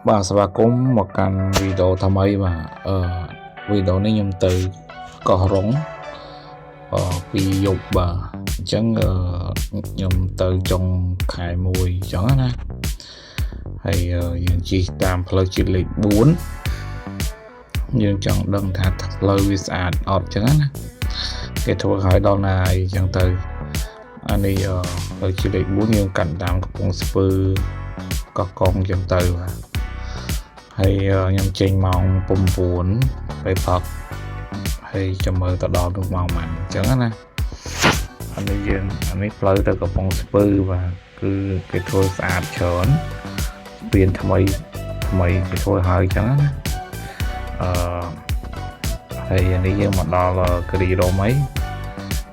បាទស្វាគមន៍មកកាន់វីដេអូថ្មីបាទវីដេអូនេះខ្ញុំទៅកោះរ៉ុងពីយប់បាទអញ្ចឹងខ្ញុំទៅចុងខែ1អញ្ចឹងណាហើយយើងជិះតាមផ្លូវជាតិលេខ4យើងចង់ដឹងថាផ្លូវវាស្អាតអត់អញ្ចឹងណាគេធ្វើឲ្យដល់ណាអីអញ្ចឹងទៅអានេះផ្លូវជាតិលេខ4យើងកាន់តាមកំពង់ស្ពឺកោះកុងអញ្ចឹងទៅបាទហើយខ្ញុំចេញម៉ោង9ពេលផឹកហើយចាំមើលទៅដល់នោះម៉ោងប៉ុន្មានអញ្ចឹងណាអានេះផ្លូវទៅកំពង់ស្ពឺបាទគឺគេធ្វើស្អាតច្រើនស្ពានថ្មីគេធ្វើហើយអញ្ចឹងណាហើយនេះយើងមកដល់គិរីរម្យអី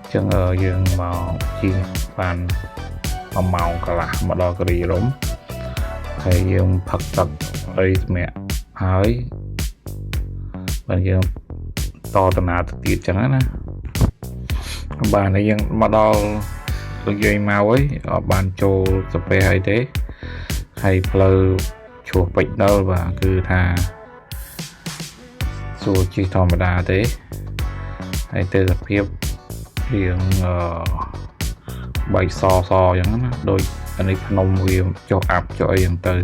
អញ្ចឹងយើងមកជិះបាន1ម៉ោងកន្លះមកដល់គិរីរម្យហើយយើងផឹកទឹកអីសម្រាប់ហើយបើយើងតតាណាទៅទៀតចឹងណាបាទនេះយើងមកដល់លោកយាយមកអីអត់បានចូលសាពេអីទេហើយផ្លូវឈ្មោះពេជ្រដុលបាទគឺថាសួរជិះធម្មតាទេហើយទេសភាពរៀងបែកសចឹងណាដូចអានេះភ្នំវាចុះអាប់ចុះអីចឹងទៅ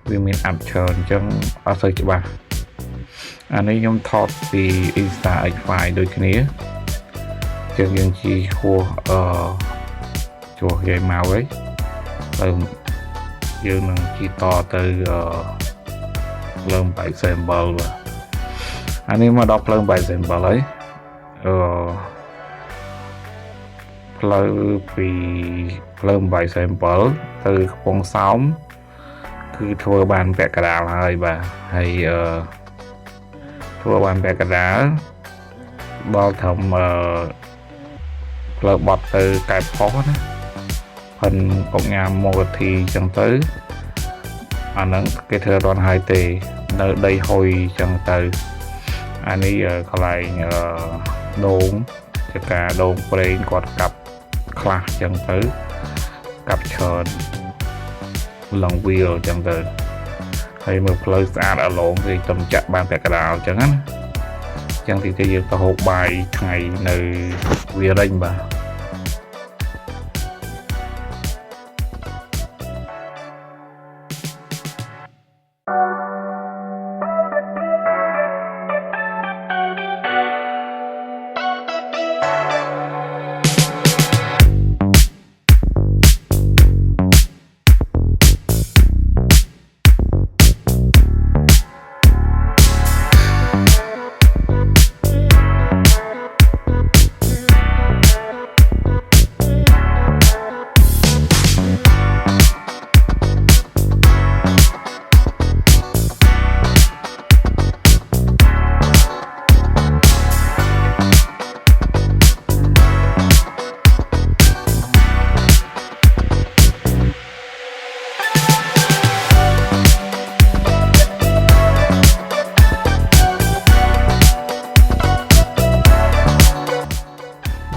វាមានអាប់ច្រើនអញ្ចឹងអត់សូវច្បាស់អានេះខ្ញុំថតពី Insta X5 ដូចគ្នាចឹងយើងជិះហួសជួសយាយមកហើយទៅយើងនឹងជិះតទៅលើបែកសេមបលបាទអានេះមកដល់ផ្លូវបែកសេមបលហើយផ្លូវពីផ្លូវបែកសេមបលទៅកំពង់សោមគឺធ្វើបានពាក់កណ្ដាលហើយបាទហើយធ្វើបានពាក់កណ្ដាលដល់ត្រឹមផ្លូវបត់ទៅកែបផុសណាផិនអុកញ៉ាមមកធីចឹងទៅអាហ្នឹងគេធ្វើរត់ហើយទេនៅដីហុយចឹងទៅអានេះកន្លែងដងចកាដងប្រេងគាត់កាប់ខ្លះចឹងទៅកាប់ច្រើនឡងវាលចឹងទៅហើយមើលផ្លូវស្អាតអាឡងគេទំចាក់បានតែកណ្ដាលចឹងណាចឹងទីទៅយើងទៅហូបបាយថ្ងៃនៅវារិញបាទ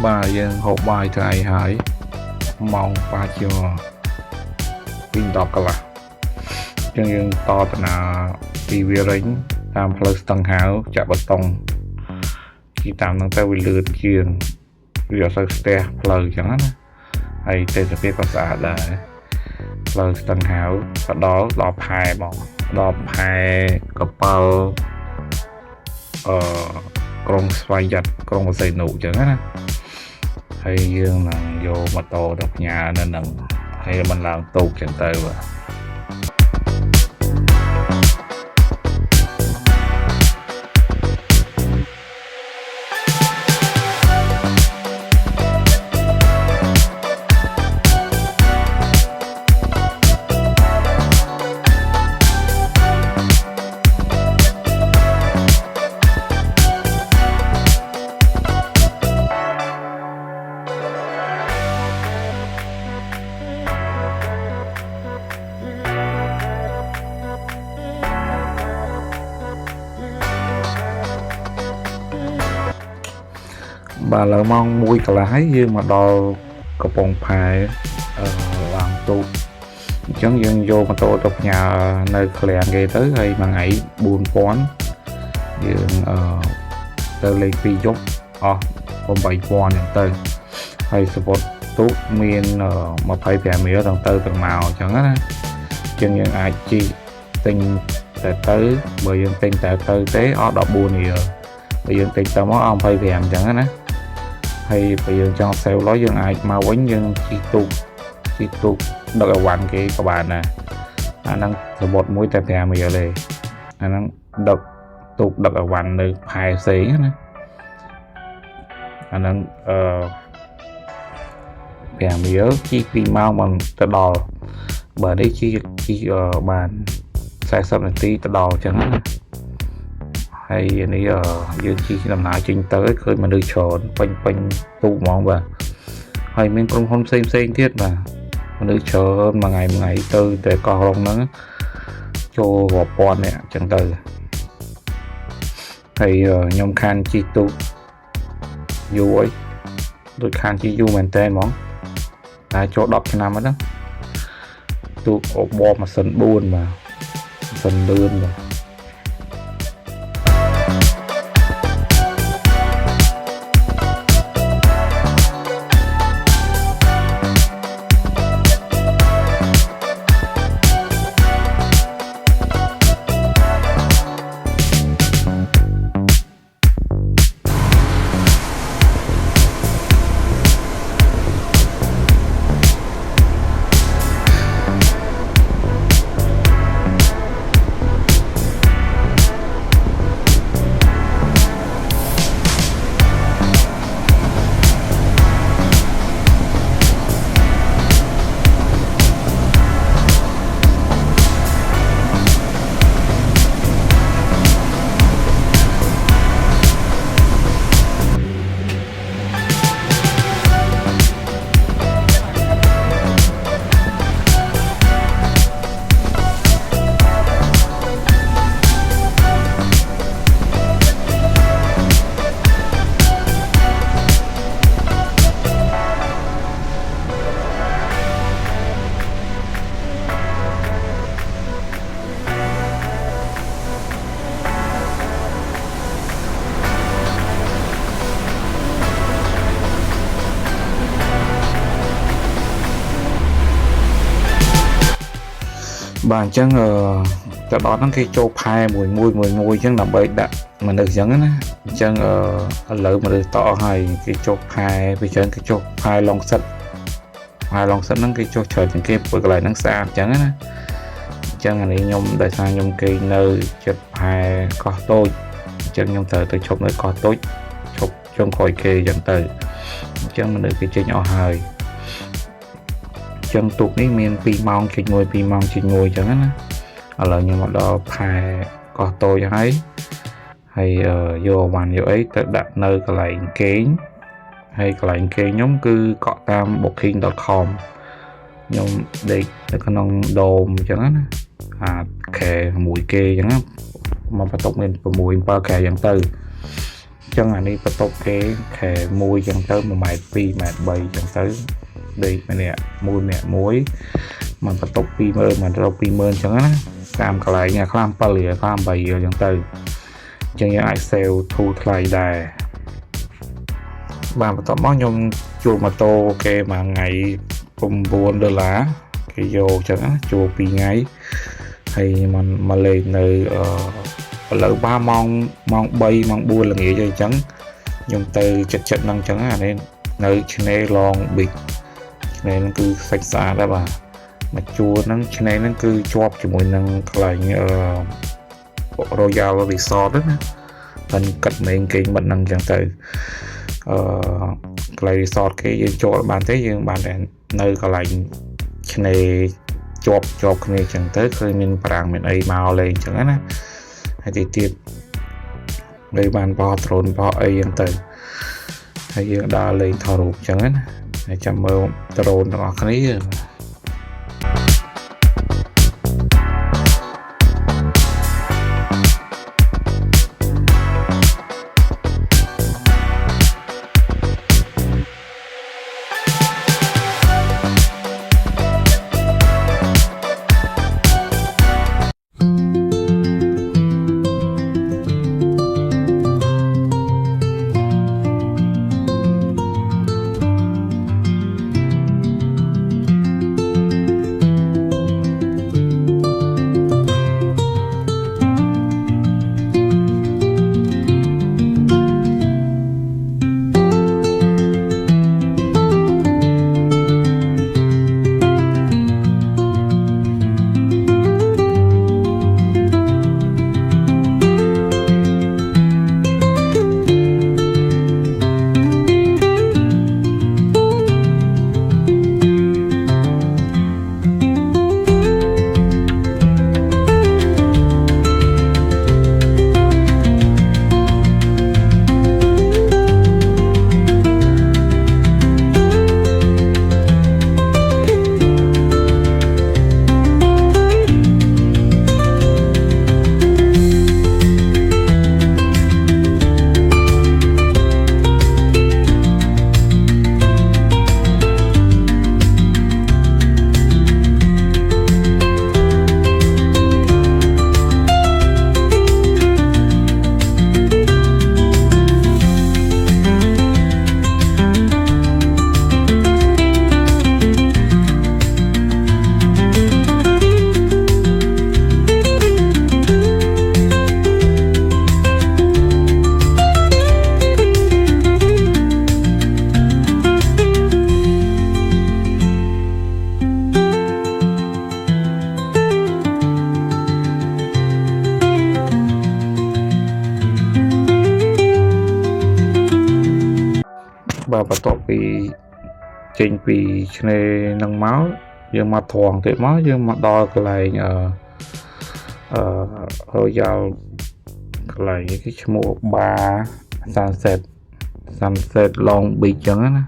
បាទយើងហូបបាយថ្ងៃហើយម៉ោងប៉ាជាពី10កន្លះចឹងយើងតតាណាពីវារិញតាមផ្លូវស្ទឹងហាវចាក់បតុងជិះតាមហ្នឹងទៅវាលឿនជាងវាអត់សូវស្ទះផ្លូវចឹងណាហើយទេសភាពក៏ស្អាតដែរផ្លូវស្ទឹងហាវក៏ដល់ផែបងដល់ផែកប៉ាល់ក្រុងស្វ័យយ័តក្រុងបរសៃនុចឹងណាហើយយើងនឹងយកម៉ូតូទៅផ្ញើនៅនឹងហើយមិនឡើងទូកចឹងទៅបាទបាទឥឡូវម៉ោង1កន្លះហើយយើងមកដល់កំពង់ផែឡើងទូកអញ្ ចឹងយើងយកម៉ូតូទៅផ្ញើនៅឃ្លាំងគេទៅហើយមួយថ្ងៃ4000យើងទៅលេខ2យប់អស់8000ចឹងទៅហើយសពុតទូកមាន25រៀលទាំងទៅទាំងមកចឹងណាចឹងយើងអាចជិះទិញតែទៅបើយើងទិញតែទៅទេអស់14រៀលបើយើងទិញទៅមកអស់25ចឹងណាហើយបើយើងចង់សេវឡយយើងអាចមកវិញយើងជិះទូកដឹកអវ៉ាន់គេក៏បានដែរអាហ្នឹងសបុតមួយតែ5រៀលទេអាហ្នឹងដឹកទូកដឹកអវ៉ាន់នៅផែផ្សេងណាអាហ្នឹង5រៀលជិះ2ម៉ោងបានទៅដល់បើនេះជិះបាន40នាទីទៅដល់ចឹងណាហើយនេះយើងជិះដំណើរចេញទៅឃើញមនុស្សច្រើនពេញទូកហ្មងបាទហើយមានក្រុមហ៊ុនផ្សេងទៀតបាទមនុស្សច្រើនមួយថ្ងៃទៅតែកោះរងហ្នឹងចូលរាប់ពាន់នាក់ចឹងទៅហើយខ្ញុំខានជិះទូកយូរអីដូចខានជិះយូរមែនតើហ្មងតែចូល10ឆ្នាំហ្នឹងទូកអបម៉ាស៊ីន4បាទម៉ាស៊ីនលឿនបាទបាទអញ្ចឹងទៅដល់ហ្នឹងគេចូលផែមួយអញ្ចឹងដើម្បីដាក់មនុស្សអញ្ចឹងណាអញ្ចឹងឥឡូវមនុស្សតអស់ហើយគេចូលផែពីច្រើនគេចូលផែឡុងសិតហ្នឹងគេចូលច្រើនជាងគេព្រោះកន្លែងហ្នឹងស្អាតអញ្ចឹងណាអញ្ចឹងអានេះខ្ញុំដោយសារខ្ញុំគេនៅចិត្តផែកោះតូចអញ្ចឹងខ្ញុំត្រូវទៅឈប់នៅកោះតូចឈប់ជុំក្រោយគេអញ្ចឹងទៅអញ្ចឹងមនុស្សគេចេញអស់ហើយចឹងទូកនេះមាន2ម៉ោងចេញមួយ2ម៉ោងចេញមួយចឹងណាឥឡូវខ្ញុំមកដល់ផែកោះតូចហើយយកវ៉ាន់យកអីទៅដាក់នៅកន្លែងគេងហើយកន្លែងគេងខ្ញុំគឺកក់តាម booking.com ខ្ញុំដេកនៅក្នុងដុំចឹងណាអាខែ6គេចឹងណាមកបន្ទប់មាន6 7ខែចឹងទៅចឹងអានេះបន្ទប់គេខែ1ចឹងទៅ1ម៉ែត្រ2ម៉ែត្រ3ចឹងទៅដេកម្នាក់មួយมันបន្ទប់20000มันរក20000ចឹងណាតាមកន្លែងខ្លះ7រៀលខ្លះ8រៀលចឹងទៅអញ្ចឹងយើងអាចសេវធូរថ្លៃដែរបាទបន្ទាប់មកខ្ញុំជួលម៉ូតូគេមួយថ្ងៃ$9គេយកចឹងណាជួល2ថ្ងៃហើយมันមកលេងនៅឥឡូវម៉ោង3ម៉ោង4ល្ងាចអញ្ចឹងខ្ញុំទៅចិត្តហ្នឹងចឹងអានេះនៅឆ្នេរ Long Beach ឆ្នេរហ្នឹងគឺសាច់ស្អាតដែរបាទមកជួរហ្នឹងឆ្នេរហ្នឹងគឺជាប់ជាមួយនឹងកន្លែងRoyal Resort ណាតែកាត់មេងគេបាត់ហ្នឹងចឹងទៅកន្លែង resort គេយើងចូលបានទេយើងបានតែនៅកន្លែងឆ្នេរជាប់គ្នាចឹងទៅឃើញមានប្រាំងមានអីមកលេងចឹងណាហើយទៀតលេងបានបោះដ្រូនបោះអីចឹងទៅហើយយើងដើរលេងថតរូបចឹងណាហើយចាំមើលដ្រូនទាំងអស់គ្នា បើបន្ទាប់ពីចេញពីឆ្នេរនឹងមកយើងមកត្រង់ទៀតមកយើងមកដល់កន្លែងRoyal កន្លែងគេឈ្មោះ Bar Sunset Long Beach ចឹងណា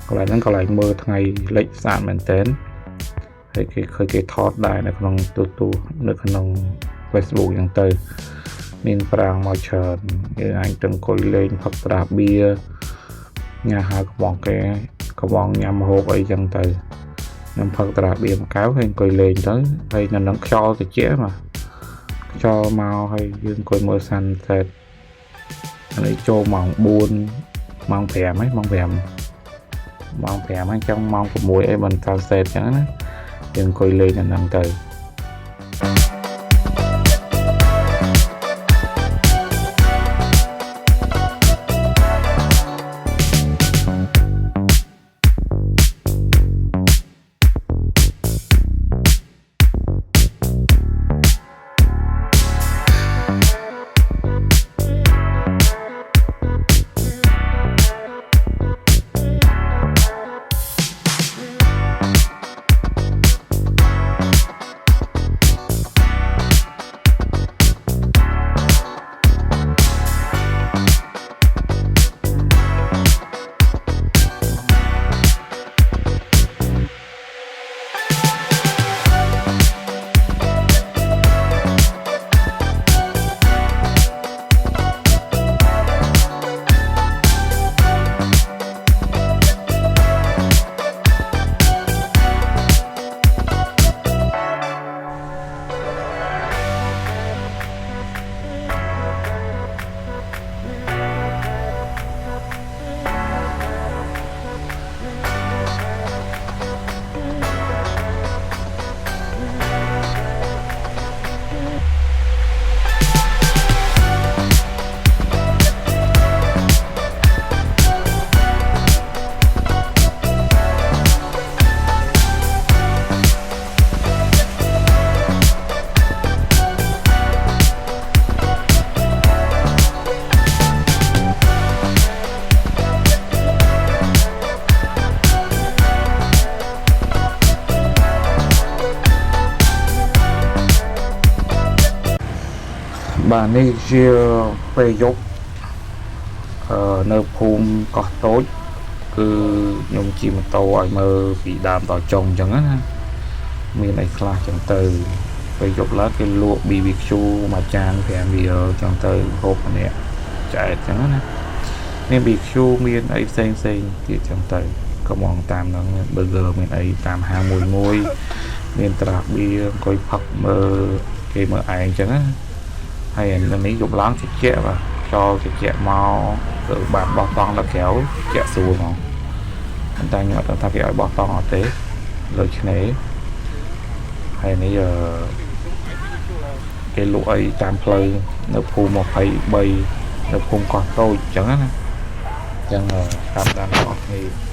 កន្លែងហ្នឹងកន្លែងមើលថ្ងៃលិចស្អាតមែនទែនហើយគេឃើញគេថតដែរនៅក្នុងទូនៅក្នុង Facebook ចឹងទៅមានប្រាំងមកច្រើនយើងអាចទៅអង្គុយលេងផឹកត្រាបៀញ៉ាំហើយកំងញ៉ាំម្ហូបអីចឹងទៅខ្ញុំផឹកត្រាបៀមួយកែវហើយអង្គុយលេងទៅហើយនៅនឹងខ្យល់ត្រជាក់មកខ្យល់មកហើយយើងអង្គុយមើល sunset នេះចូលម៉ោង4ម៉ោង5ហ្នឹងម៉ោង5ហ្នឹងចឹងម៉ោង6អីមិន sunset ចឹងណាយើងអង្គុយលេងនៅហ្នឹងទៅបាទនេះជាពេលយប់នៅភូមិកោះតូចគឺខ្ញុំជិះម៉ូតូឲ្យមើលពីដើមដល់ចុងអញ្ចឹងណាមានអីខ្លះចឹងទៅពេលយប់ឡើងគេលក់ BBQ មួយចាន5រៀលចឹងទៅហូបម្នាក់ចែកចឹងណាមាន BBQ មានអីផ្សេងទៀតចឹងទៅក៏មកតាមហ្នឹង burger មានអីតាមហាងមួយមានត្រាបៀអង្គុយផឹកមើលគេមើលឯងចឹងណាហើយនេះយប់ឡើងជិះជាបាទខ្យល់ជិះជាមកគឺបានបោះតង់ដល់ក្រៅជាស្រួលហ្មងប៉ុន្តែខ្ញុំអត់ដឹងថាគេឲ្យបោះតង់អត់ទេលើឆ្នេរហើយនេះគេលក់អីតាមផ្លូវនៅភូមិ23នៅភូមិកោះតូចអញ្ចឹងណាអញ្ចឹងតាមដានបងប្អូន